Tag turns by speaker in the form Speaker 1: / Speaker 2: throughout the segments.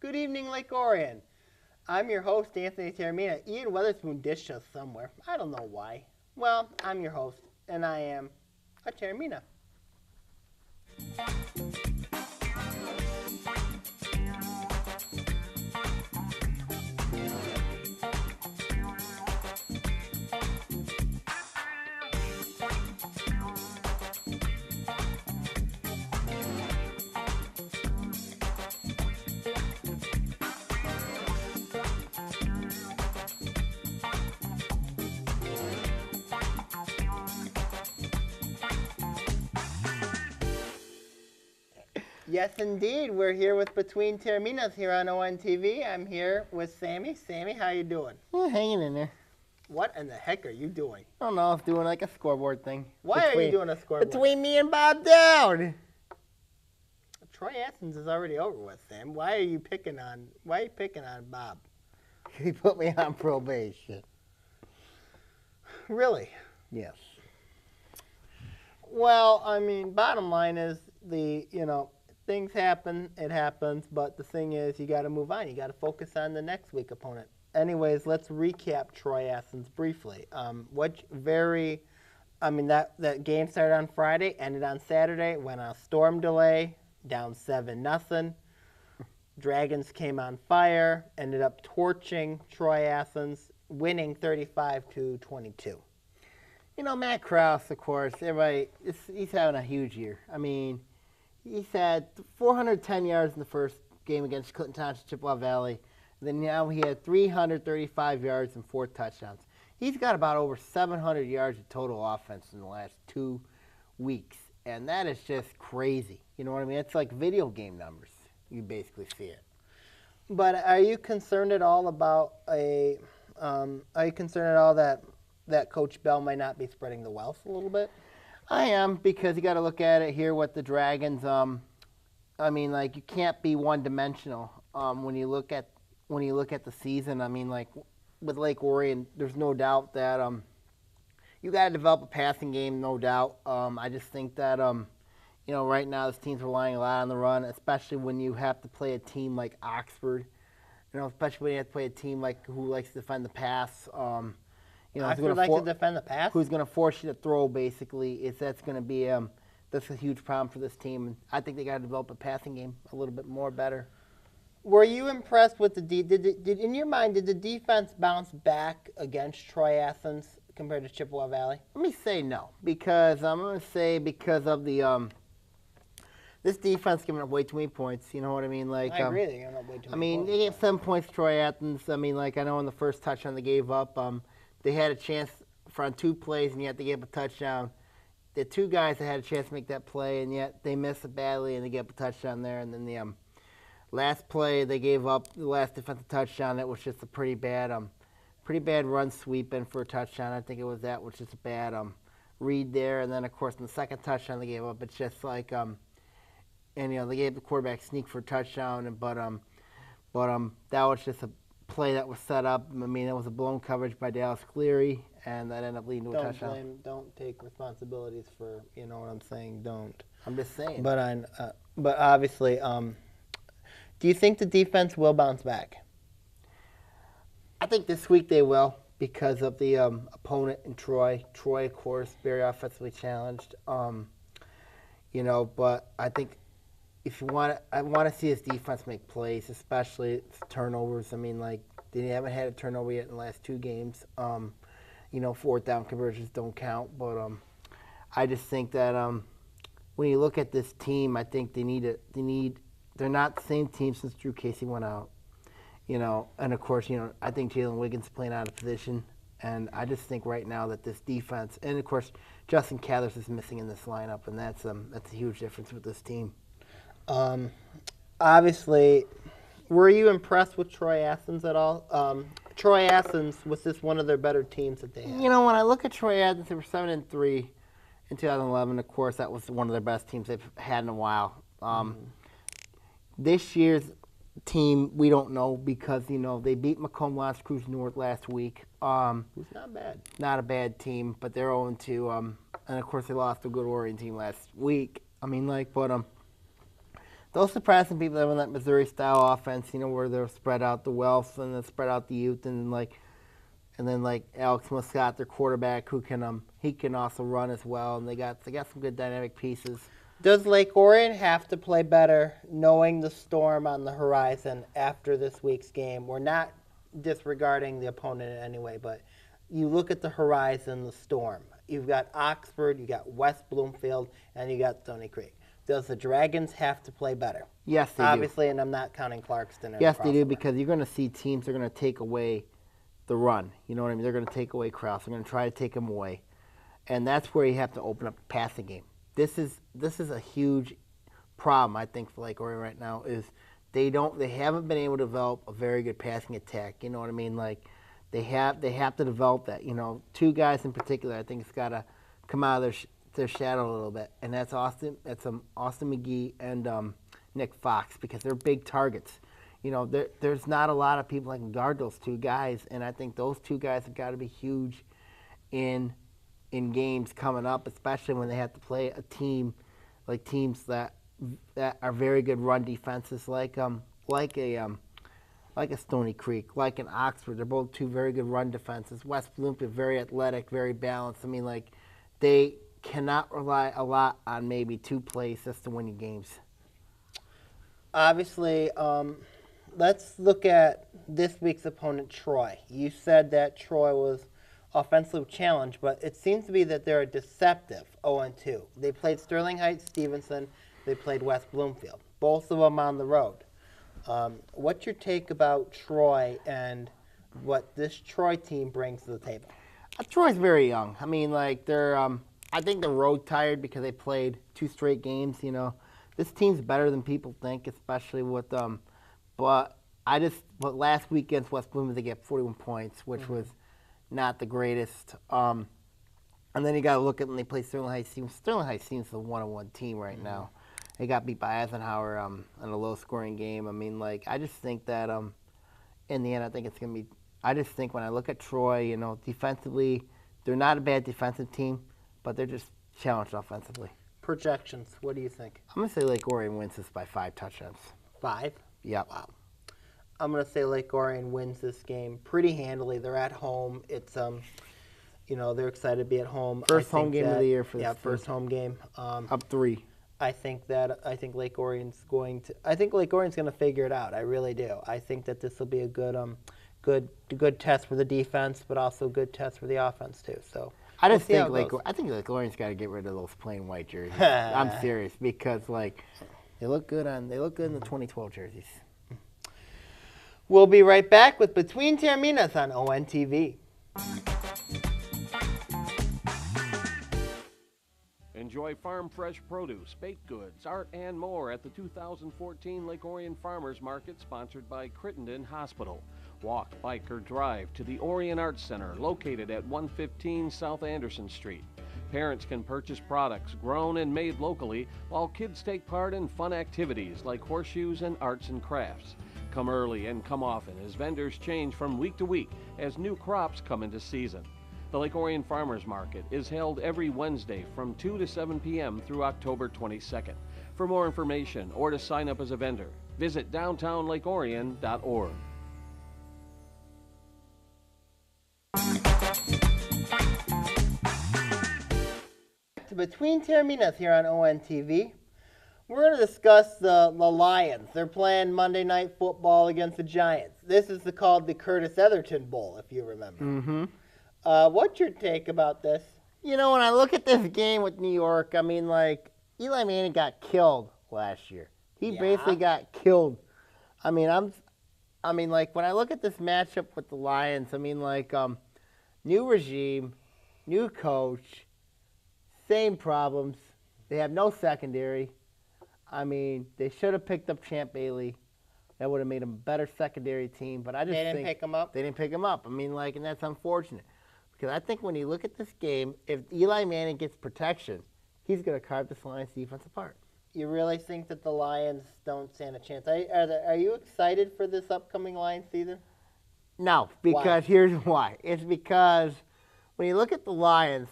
Speaker 1: Good evening, Lake Orion. I'm your host, Anthony Taormina. Ian Weatherspoon dished us somewhere. I don't know why. Well, I'm your host, and I am a Taormina. Yes, indeed. We're here with Between Taorminas here on ONTV. I'm here with Sammy. Sammy, how you doing?
Speaker 2: Hanging in there.
Speaker 1: What in the heck are you doing?
Speaker 2: I don't know. I was doing like a scoreboard thing.
Speaker 1: Why are you doing a scoreboard?
Speaker 2: Between me and Bob Dowd.
Speaker 1: Troy Athens is already over with, Sam. Why are you picking on Bob?
Speaker 2: He put me on probation.
Speaker 1: Really?
Speaker 2: Yes.
Speaker 1: Well, I mean, bottom line is things happen, it happens, but the thing is you got to move on. You got to focus on the next week opponent. Anyways, let's recap Troy Athens briefly. That game started on Friday, ended on Saturday, went on a storm delay, down 7-0. Dragons came on fire, ended up torching Troy Athens, winning 35-22.
Speaker 2: Matt Krause, of course, he's having a huge year. I mean, he's had 410 yards in the first game against Clinton Township, Chippewa Valley. Then now he had 335 yards and 4 touchdowns. He's got about over 700 yards of total offense in the last 2 weeks, and that is just crazy. You know what I mean? It's like video game numbers. You basically see it.
Speaker 1: But are you concerned at all about that Coach Bell might not be spreading the wealth a little bit?
Speaker 2: I am, because you got to look at it here with the Dragons. You can't be one-dimensional when you look at the season. I mean, like with Lake Orion, there's no doubt that you got to develop a passing game, no doubt. I just think that right now this team's relying a lot on the run, especially when you have to play a team like Oxford. Especially when you have to play a team who likes to defend the pass.
Speaker 1: Oxford likes to defend the pass?
Speaker 2: Who's going to force you to throw, basically. That's going to be that's a huge problem for this team. And I think they got to develop a passing game a little bit more better.
Speaker 1: Were you impressed with in your mind, did the defense bounce back against Troy Athens compared to Chippewa Valley?
Speaker 2: Let me say no, because I'm going to say because of the this defense giving up way too many points. You know what I mean?
Speaker 1: I agree. They're giving up way too many points.
Speaker 2: They gave 7 points to Troy Athens. I know in the first touchdown they gave up, they had a chance on 2 plays, and yet they gave up a touchdown. The 2 guys that had a chance to make that play, and yet they missed it badly, and they gave up a touchdown there. And then the last play, they gave up the last defensive touchdown. It was just a pretty bad run sweep in for a touchdown. I think it was that, which is a bad read there. And then, of course, in the second touchdown they gave up, it's just like they gave the quarterback sneak for a touchdown, but that was just a play that was set up. I mean, it was a blown coverage by Dallas Cleary, and that ended up leading to a touchdown.
Speaker 1: Don't take responsibilities for, you know what I'm saying, don't.
Speaker 2: I'm just saying.
Speaker 1: But obviously, do you think the defense will bounce back?
Speaker 2: I think this week they will, because of the opponent in Troy. Troy, of course, very offensively challenged. But I think I want to see his defense make plays, especially turnovers. I mean, they haven't had a turnover yet in the last 2 games. 4th down conversions don't count. But I just think that when you look at this team, I think they're not the same team since Drew Casey went out. And of course, I think Jalen Wiggins is playing out of position. And I just think right now that this defense, and of course, Justin Cathers is missing in this lineup, and that's a huge difference with this team.
Speaker 1: Obviously, were you impressed with Troy Athens at all? Troy Athens, was this one of their better teams that they had?
Speaker 2: When I look at Troy Athens, they were 7-3 in 2011. Of course, that was one of their best teams they've had in a while. This year's team, we don't know, because they beat Macomb Las Cruz North last week.
Speaker 1: Who's not bad.
Speaker 2: Not a bad team, but they're 0-2. And of course, they lost to a good Orion team last week. Those surprising people that run that Missouri-style offense, where they'll spread out the wealth and then spread out the youth, and then Alex Muscat, their quarterback, who he can also run as well, and they got some good dynamic pieces.
Speaker 1: Does Lake Orion have to play better, knowing the storm on the horizon after this week's game? We're not disregarding the opponent in any way, but you look at the horizon, the storm. You've got Oxford, you got West Bloomfield, and you got Stony Creek. Does the Dragons have to play better?
Speaker 2: Yes, they
Speaker 1: Obviously,
Speaker 2: do.
Speaker 1: And I'm not counting Clarkston.
Speaker 2: Yes, they do, because you're going to see teams are going to take away the run. You know what I mean? They're going to take away Krause. They're going to try to take him away. And that's where you have to open up the passing game. This is a huge problem, I think, for Lake Orion right now, is they haven't been able to develop a very good passing attack. You know what I mean? Like, they have to develop that. Two guys in particular, I think, it's got to come out of their shadow a little bit, and that's Austin McGee and Nick Fox, because they're big targets. There's not a lot of people that can guard those two guys, and I think those two guys have got to be huge in games coming up, especially when they have to play a team like teams that are very good run defenses, like a Stony Creek, like an Oxford. They're both two very good run defenses. West Bloomfield, very athletic, very balanced. I mean, they cannot rely a lot on maybe two plays just to win you games.
Speaker 1: Obviously, let's look at this week's opponent, Troy. You said that Troy was offensively challenged, but it seems to be that they're a deceptive 0-2. They played Sterling Heights, Stevenson. They played West Bloomfield. Both of them on the road. What's your take about Troy and what this Troy team brings to the table?
Speaker 2: Troy's very young. I mean, they're I think they're road tired because they played 2 straight games. This team's better than people think, especially with But last week against West Bloomfield, they get 41 points, which was not the greatest. And then you got to look at when they play Sterling Heights team. Sterling Heights team's the 1-1 team right now. They got beat by Eisenhower in a low-scoring game. I mean, I just think that in the end, I think it's going to be. I just think when I look at Troy, defensively, they're not a bad defensive team, but they're just challenged offensively.
Speaker 1: Projections, what do you think?
Speaker 2: I'm going to say Lake Orion wins this by 5 touchdowns.
Speaker 1: 5?
Speaker 2: Yep.
Speaker 1: Wow. I'm going to say Lake Orion wins this game pretty handily. They're at home. It's they're excited to be at home.
Speaker 2: First home game of the year for this.
Speaker 1: Yeah, first home game.
Speaker 2: Up 3.
Speaker 1: I think Lake Orion's going to figure it out. I really do. I think that this will be a good test for the defense, but also a good test for the offense too. So
Speaker 2: I think Lake Orion's got to get rid of those plain white jerseys. I'm serious, because they look good in the 2012 jerseys.
Speaker 1: We'll be right back with Between Taorminas on ONTV.
Speaker 3: Enjoy farm fresh produce, baked goods, art, and more at the 2014 Lake Orion Farmers Market, sponsored by Crittenden Hospital. Walk, bike, or drive to the Orion Arts Center, located at 115 South Anderson Street. Parents can purchase products grown and made locally, while kids take part in fun activities like horseshoes and arts and crafts. Come early and come often, as vendors change from week to week as new crops come into season. The Lake Orion Farmers Market is held every Wednesday from 2 to 7 p.m. through October 22nd. For more information or to sign up as a vendor, visit downtownlakeorion.org.
Speaker 1: Between Taorminas here on ONTV. We're going to discuss the Lions. They're playing Monday Night Football against the Giants. This is called the Curtis Etherton Bowl, if you remember.
Speaker 2: Mm-hmm.
Speaker 1: What's your take about this?
Speaker 2: When I look at this game with New York, I mean, Eli Manning got killed last year. He basically got killed. When I look at this matchup with the Lions, new regime, new coach, same problems. They have no secondary. They should have picked up Champ Bailey. That would have made them a better secondary team. But I just think
Speaker 1: they didn't pick him up.
Speaker 2: They didn't pick him up. And that's unfortunate, because I think when you look at this game, if Eli Manning gets protection, he's going to carve this Lions defense apart.
Speaker 1: You really think that the Lions don't stand a chance? Are you excited for this upcoming Lions season?
Speaker 2: No, because here's why. It's because when you look at the Lions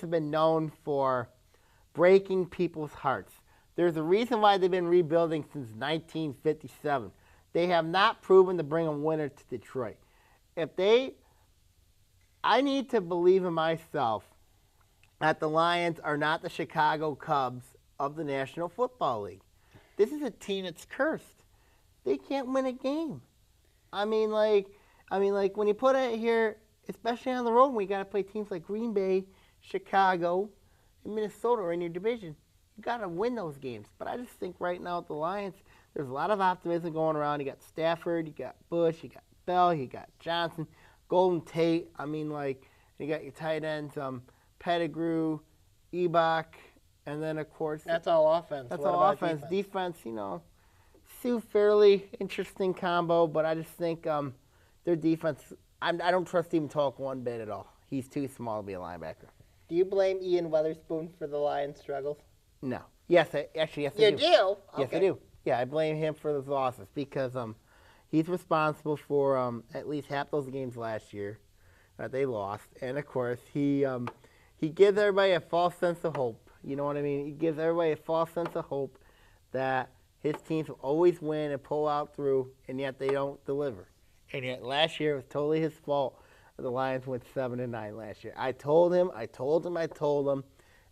Speaker 2: have been known for breaking people's hearts. There's a reason why they've been rebuilding since 1957. They have not proven to bring a winner to Detroit. I need to believe in myself that the Lions are not the Chicago Cubs of the National Football League. This is a team that's cursed. They can't win a game. I mean, like when you put it here, especially on the road, when you got to play teams like Green Bay, Chicago, and Minnesota are in your division, you got to win those games. But I just think right now with the Lions, there's a lot of optimism going around. You got Stafford, you got Bush, you got Bell, you got Johnson, Golden Tate. I mean, like, you got your tight ends, Pettigrew, Ebach, and then, of course,
Speaker 1: That's all offense.
Speaker 2: that's
Speaker 1: What
Speaker 2: all
Speaker 1: about
Speaker 2: offense. Defense, Sue fairly interesting combo, but I just think their defense, I don't trust even Talk one bit at all. He's too small to be a linebacker.
Speaker 1: Do you blame Ian Weatherspoon for the Lions' struggles?
Speaker 2: No. Yes, I do.
Speaker 1: You do?
Speaker 2: Yes,
Speaker 1: Okay.
Speaker 2: I do. Yeah, I blame him for those losses because he's responsible for at least half those games last year that they lost, and of course he gives everybody a false sense of hope. You know what I mean? He gives everybody a false sense of hope that his teams will always win and pull out through, and yet they don't deliver. And yet last year it was totally his fault. The Lions went 7-9 last year. I told him,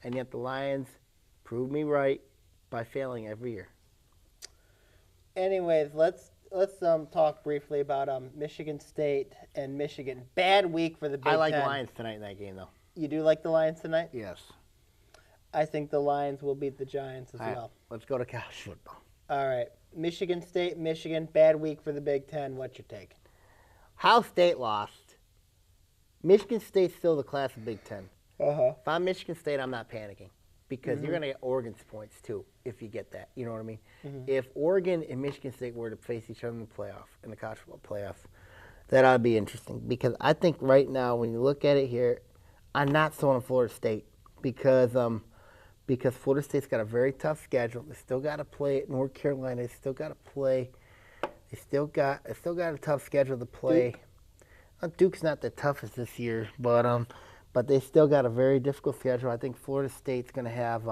Speaker 2: and yet the Lions proved me right by failing every year.
Speaker 1: Anyways, let's talk briefly about Michigan State and Michigan. Bad week for the Big Ten.
Speaker 2: I like the Lions tonight in that game, though.
Speaker 1: You do like the Lions tonight?
Speaker 2: Yes.
Speaker 1: I think the Lions will beat the Giants as
Speaker 2: All right,
Speaker 1: well.
Speaker 2: let's go to college football.
Speaker 1: All right. Michigan State, Michigan. Bad week for the Big Ten. What's your take?
Speaker 2: Ohio State lost. Michigan State's still the class of Big Ten.
Speaker 1: Uh-huh.
Speaker 2: If I'm Michigan State, I'm not panicking because you're going to get Oregon's points, too, if you get that. You know what I mean? If Oregon and Michigan State were to face each other in the college football playoff, that ought to be interesting because I think right now when you look at it here, I'm not so on Florida State because Florida State's got a very tough schedule. They still got to play at North Carolina. They still got to play. They still got a tough schedule to play. Duke's not the toughest this year, but they still got a very difficult schedule. I think Florida State's going to have.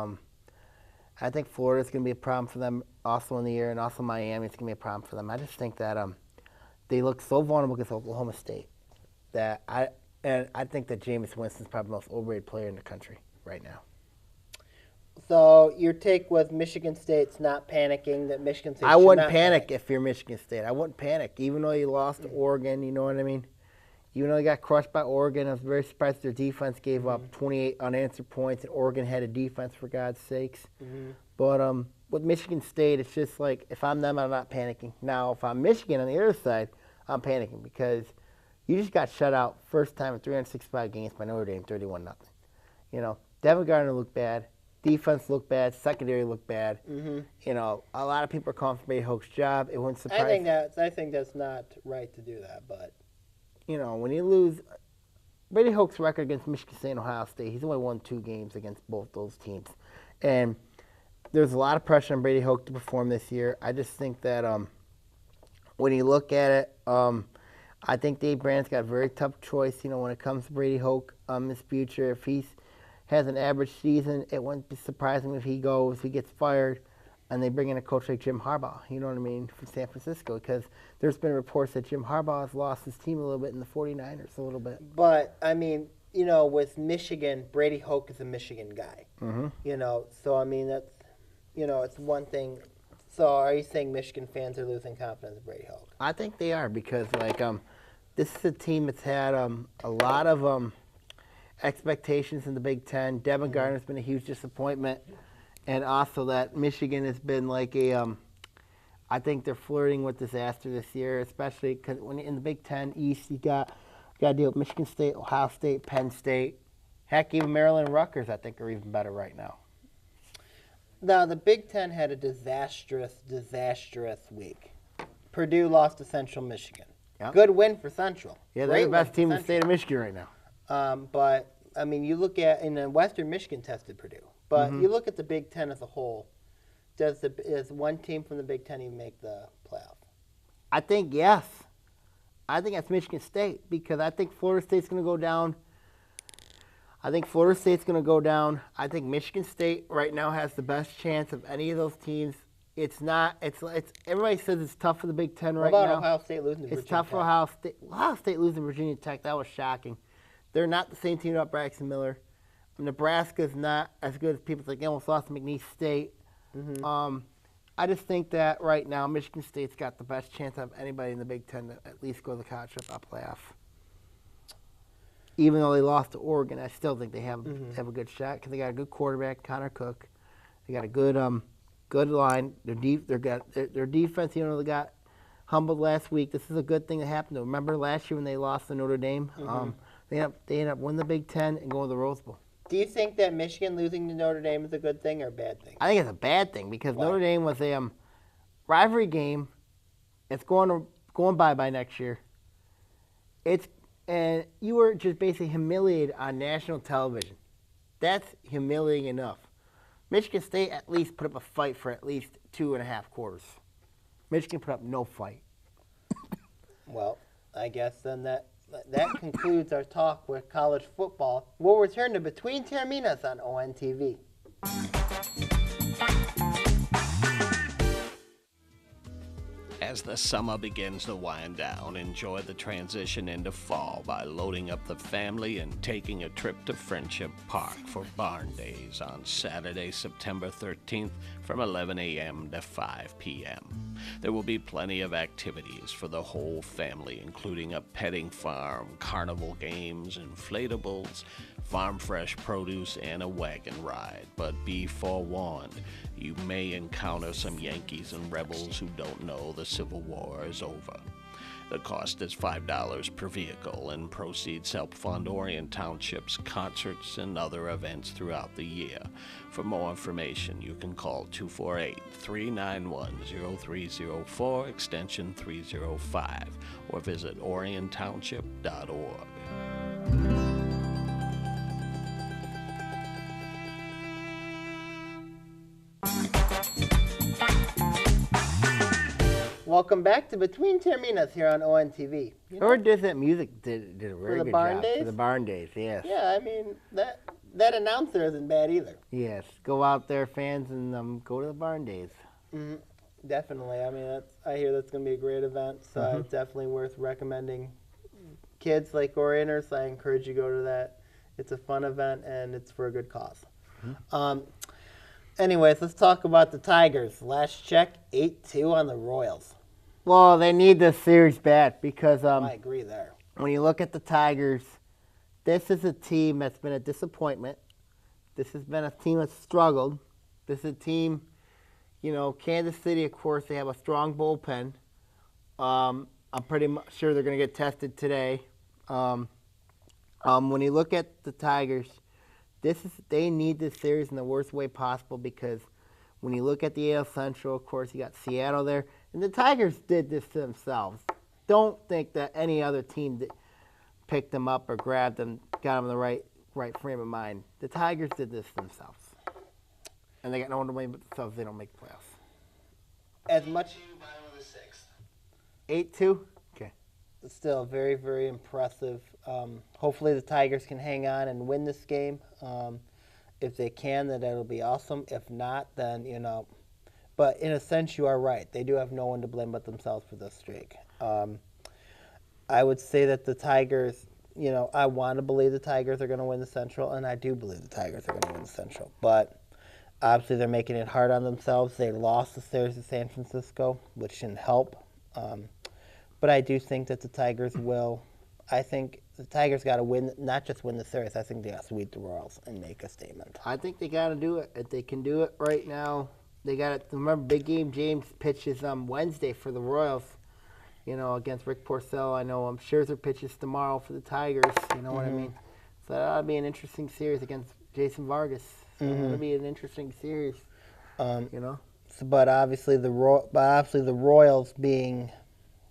Speaker 2: I think Florida's going to be a problem for them also in the year, and also Miami's going to be a problem for them. I just think that they look so vulnerable against Oklahoma State that I think that Jameis Winston's probably the most overrated player in the country right now.
Speaker 1: So your take was Michigan State's not panicking, that Michigan State
Speaker 2: I
Speaker 1: should
Speaker 2: wouldn't
Speaker 1: not
Speaker 2: panic if you're Michigan State. I wouldn't panic, even though you lost to Oregon, you know what I mean? Even though they got crushed by Oregon, I was very surprised their defense gave up 28 unanswered points, and Oregon had a defense, for God's sakes. But with Michigan State, it's just like, if I'm them, I'm not panicking. Now, if I'm Michigan on the other side, I'm panicking because you just got shut out first time in 365 games by Notre Dame, 31-0. Devin Gardner looked bad. Defense looked bad. Secondary looked bad. A lot of people are calling for Brady Hoke's job. It wouldn't surprise me.
Speaker 1: I think that's not right to do that, but
Speaker 2: when you lose Brady Hoke's record against Michigan State and Ohio State, he's only won 2 games against both those teams. And there's a lot of pressure on Brady Hoke to perform this year. I just think that when you look at it, I think Dave Brandt's got a very tough choice, when it comes to Brady Hoke in his future. If he has an average season, it wouldn't be surprising if he gets fired, and they bring in a coach like Jim Harbaugh, you know what I mean, from San Francisco, because there's been reports that Jim Harbaugh has lost his team a little bit in the 49ers, a little bit.
Speaker 1: But, I mean, with Michigan, Brady Hoke is a Michigan guy. So, I mean, that's, it's one thing. So are you saying Michigan fans are losing confidence in Brady Hoke?
Speaker 2: I think they are because, this is a team that's had a lot of expectations in the Big Ten. Devin Gardner's been a huge disappointment. And also that Michigan has been I think they're flirting with disaster this year, especially because when in the Big Ten East, you got to deal with Michigan State, Ohio State, Penn State. Heck, even Maryland and Rutgers, I think, are even better right now.
Speaker 1: Now, the Big Ten had a disastrous week. Purdue lost to Central Michigan.
Speaker 2: Yep.
Speaker 1: Good win for Central.
Speaker 2: Yeah, they're the best team in the state of Michigan right now.
Speaker 1: But, I mean, you look at, Western Michigan tested Purdue. But you look at the Big Ten as a whole, does one team from the Big Ten even make the playoff?
Speaker 2: I think yes. I think that's Michigan State because I think Florida State's going to go down. I think Florida State's going to go down. I think Michigan State right now has the best chance of any of those teams. It's not. It's everybody says it's tough for the Big Ten right
Speaker 1: What about
Speaker 2: now.
Speaker 1: Ohio State losing to Virginia
Speaker 2: It's tough for
Speaker 1: Tech?
Speaker 2: Ohio State. Ohio State losing to Virginia Tech, that was shocking. They're not the same team without Braxton Miller. Nebraska's not as good as people think. They almost lost to McNeese State. I just think that right now Michigan State's got the best chance of anybody in the Big Ten to at least go to the college football playoff. Even though they lost to Oregon, I still think they have a good shot because they got a good quarterback, Connor Cook. They got a good line. Their defense, they got humbled last week. This is a good thing that happened to them. Remember last year when they lost to Notre Dame? They ended up winning the Big Ten and going to the Rose Bowl.
Speaker 1: Do you think that Michigan losing to Notre Dame is a good thing or a bad thing?
Speaker 2: I think it's a bad thing because
Speaker 1: Why?
Speaker 2: Notre Dame was a rivalry game. It's going bye next year. And you were just basically humiliated on national television. That's humiliating enough. Michigan State at least put up a fight for at least 2.5 quarters. Michigan put up no fight.
Speaker 1: Well, I guess then that concludes our talk with college football. We'll return to Between Taorminas on ONTV.
Speaker 3: As the summer begins to wind down, enjoy the transition into fall by loading up the family and taking a trip to Friendship Park for Barn Days on Saturday, September 13th from 11 a.m. to 5 p.m. There will be plenty of activities for the whole family, including a petting farm, carnival games, inflatables, farm fresh produce, and a wagon ride. But be forewarned, you may encounter some Yankees and rebels who don't know the Civil War is over. The cost is $5 per vehicle, and proceeds help fund Orion Township's concerts and other events throughout the year. For more information, you can call 248-391-0304, extension 305, or visit oriontownship.org.
Speaker 1: Welcome back to Between Taorminas here on ONTV.
Speaker 2: Whoever did that music did a very
Speaker 1: the
Speaker 2: good
Speaker 1: Barn
Speaker 2: job.
Speaker 1: Days?
Speaker 2: For the Barn Days, yes.
Speaker 1: Yeah, I mean, that announcer isn't bad either.
Speaker 2: Yes. Go out there, fans, and go to the Barn Days.
Speaker 1: Definitely. I mean, I hear that's going to be a great event, so it's definitely worth recommending. Kids like Orioners, I encourage you to go to that. It's a fun event, and it's for a good cause. Anyways, let's talk about the Tigers. Last check, 8-2 on the Royals.
Speaker 2: Well, they need this series bad because
Speaker 1: I agree there.
Speaker 2: when you look at the Tigers, this is a team that's been a disappointment. This has been a team that's struggled. This is a team, Kansas City, of course, they have a strong bullpen. I'm pretty sure they're going to get tested today. When you look at the Tigers, they need this series in the worst way possible because when you look at the AL Central, of course, you got Seattle there. And the Tigers did this to themselves. Don't think that any other team that picked them up or grabbed them, got them in the right frame of mind. The Tigers did this themselves. And they got no one to blame but themselves. They don't make the playoffs.
Speaker 1: As much
Speaker 2: 8-2? Okay.
Speaker 1: still very, very impressive. Hopefully the Tigers can hang on and win this game. If they can, then that'll be awesome. If not, then, but in a sense, you are right. They do have no one to blame but themselves for this streak. I would say that the Tigers, I want to believe the Tigers are going to win the Central, and I do believe the Tigers are going to win the Central. But obviously they're making it hard on themselves. They lost the series to San Francisco, which shouldn't help. But I do think that the Tigers will. I think the Tigers got to win, not just win the series. I think they got to sweep the Royals and make a statement.
Speaker 2: I think they got to do it. If they can do it right now, they got to remember. Big game James pitches Wednesday for the Royals. Against Rick Porcello. I know Scherzer pitches tomorrow for the Tigers. You know what I mean? So that'll be an interesting series against Jason Vargas. So that'll be an interesting series.
Speaker 1: But obviously the Royals being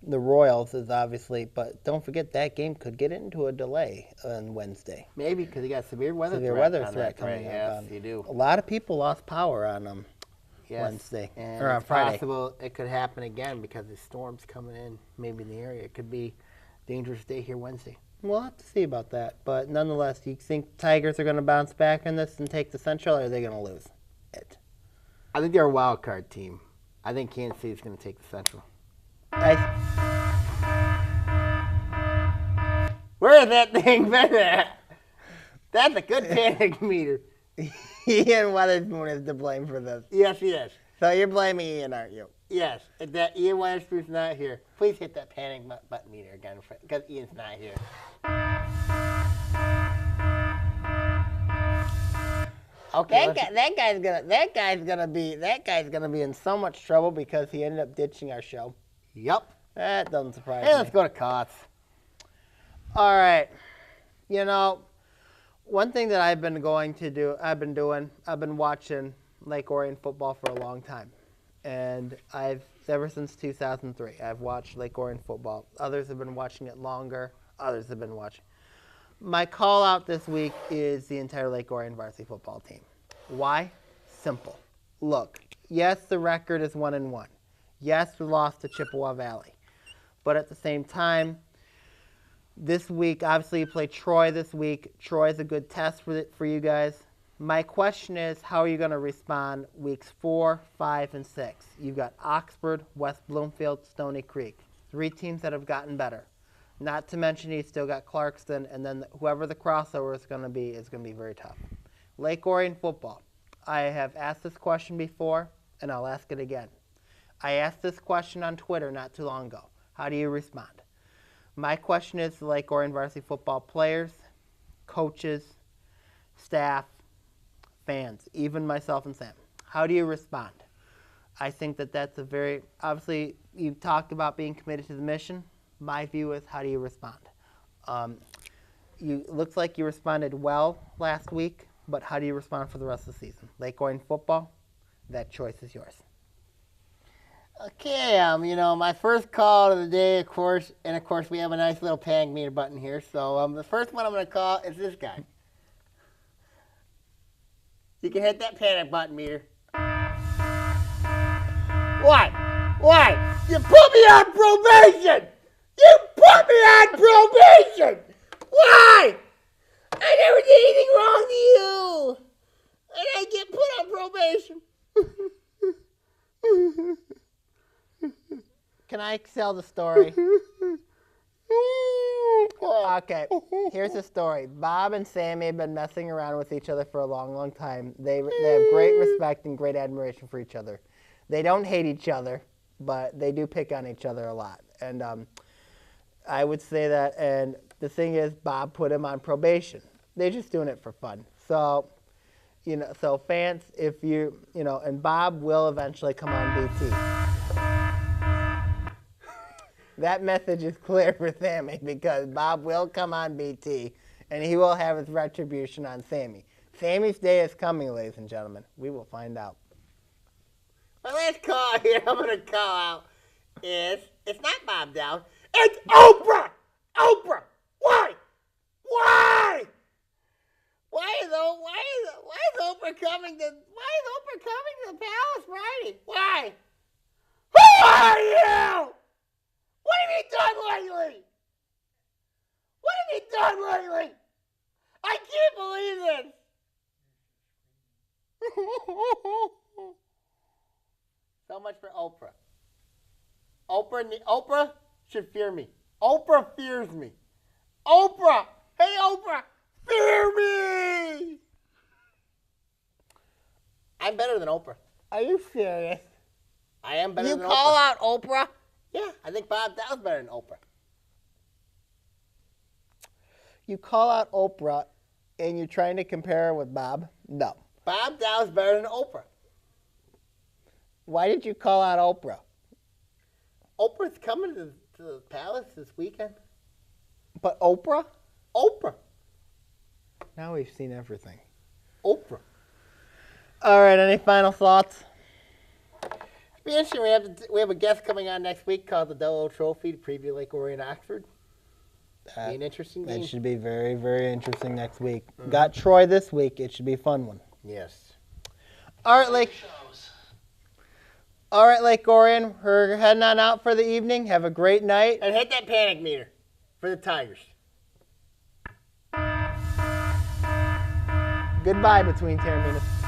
Speaker 1: the Royals is obviously. But don't forget that game could get into a delay on Wednesday.
Speaker 2: Maybe because you got severe weather
Speaker 1: threat coming up.
Speaker 2: Yes, you do.
Speaker 1: A lot of people lost power on them.
Speaker 2: Yes.
Speaker 1: Wednesday
Speaker 2: and
Speaker 1: or on
Speaker 2: it's
Speaker 1: Friday.
Speaker 2: Possible it could happen again because the storm's coming in maybe in the area. It could be a dangerous day here Wednesday.
Speaker 1: We'll have to see about that. But nonetheless, you think Tigers are going to bounce back in this and take the Central, or are they going to lose it?
Speaker 2: I think they're a wild card team. I think Kansas City's going to take the Central. Where is that thing been at? That's a good panic meter.
Speaker 1: Ian Weatherspoon is to blame for this.
Speaker 2: Yes, he is.
Speaker 1: So you're blaming Ian, aren't you?
Speaker 2: Yes, if that Ian Weatherspoon's not here, please hit that panic button meter again because Ian's not here.
Speaker 1: Okay, that guy's gonna be in so much trouble because he ended up ditching our show.
Speaker 2: Yep.
Speaker 1: That doesn't surprise
Speaker 2: Hey,
Speaker 1: me.
Speaker 2: let's go to Cots.
Speaker 1: All right. You know, one thing that I've been watching Lake Orion football for a long time. And ever since 2003, I've watched Lake Orion football. Others have been watching it longer. Others have been watching. My call out this week is the entire Lake Orion varsity football team. Why? Simple. Look, yes, the record is 1-1. Yes, we lost to Chippewa Valley. But at the same time, this week, obviously you play Troy this week. Troy is a good test for you guys. My question is, how are you going to respond weeks 4, 5, and 6? You've got Oxford, West Bloomfield, Stony Creek. 3 teams that have gotten better. Not to mention you still got Clarkston, and then whoever the crossover is going to be very tough. Lake Orion football. I have asked this question before, and I'll ask it again. I asked this question on Twitter not too long ago. How do you respond? My question is to Lake Orion varsity football players, coaches, staff, fans, even myself and Sam. How do you respond? I think that's a very, obviously, you've talked about being committed to the mission. My view is, how do you respond? Looks like you responded well last week, but how do you respond for the rest of the season? Lake Orion football, that choice is yours.
Speaker 2: Okay, my first call of the day, of course, we have a nice little panic meter button here. So the first one I'm going to call is this guy. You can hit that panic button meter. Why? You put me on probation! You put me on probation! Why? I never did anything wrong to you! And I get put on probation.
Speaker 1: Can I tell the story? Okay, here's the story. Bob and Sammy have been messing around with each other for a long, long time. They have great respect and great admiration for each other. They don't hate each other, but they do pick on each other a lot. And I would say that, and the thing is, Bob put him on probation. They're just doing it for fun. So, so fans, and Bob will eventually come on BT. That message is clear for Sammy because Bob will come on BT and he will have his retribution on Sammy. Sammy's day is coming, ladies and gentlemen. We will find out.
Speaker 2: My last call here I'm going to call out is, it's not Bob Down, it's Oprah! Oprah! Why? Why is Oprah coming to the Palace Friday? Why? Who are you? What have you done lately? I can't believe this. So much for Oprah. Oprah should fear me. Oprah fears me. Oprah! Hey, Oprah! Fear me! I'm better than Oprah.
Speaker 1: Are you serious?
Speaker 2: I am better than Oprah.
Speaker 1: You call out Oprah?
Speaker 2: Yeah, I think Bob Dow's better than Oprah.
Speaker 1: You call out Oprah and you're trying to compare her with Bob? No.
Speaker 2: Bob Dow's better than Oprah.
Speaker 1: Why did you call out Oprah?
Speaker 2: Oprah's coming to the Palace this weekend.
Speaker 1: But Oprah?
Speaker 2: Oprah.
Speaker 1: Now we've seen everything.
Speaker 2: Oprah.
Speaker 1: All right, any final thoughts?
Speaker 2: It'll be interesting. We have a guest coming on next week called the Dolo Trophy to preview Lake Orion Oxford. Be an interesting game.
Speaker 1: It should be very, very interesting next week. Mm-hmm. Got Troy this week. It should be a fun one.
Speaker 2: Yes.
Speaker 1: All right, Lake Orion, we're heading on out for the evening. Have a great night.
Speaker 2: And hit that panic meter for the Tigers.
Speaker 1: Goodbye between Taorminas.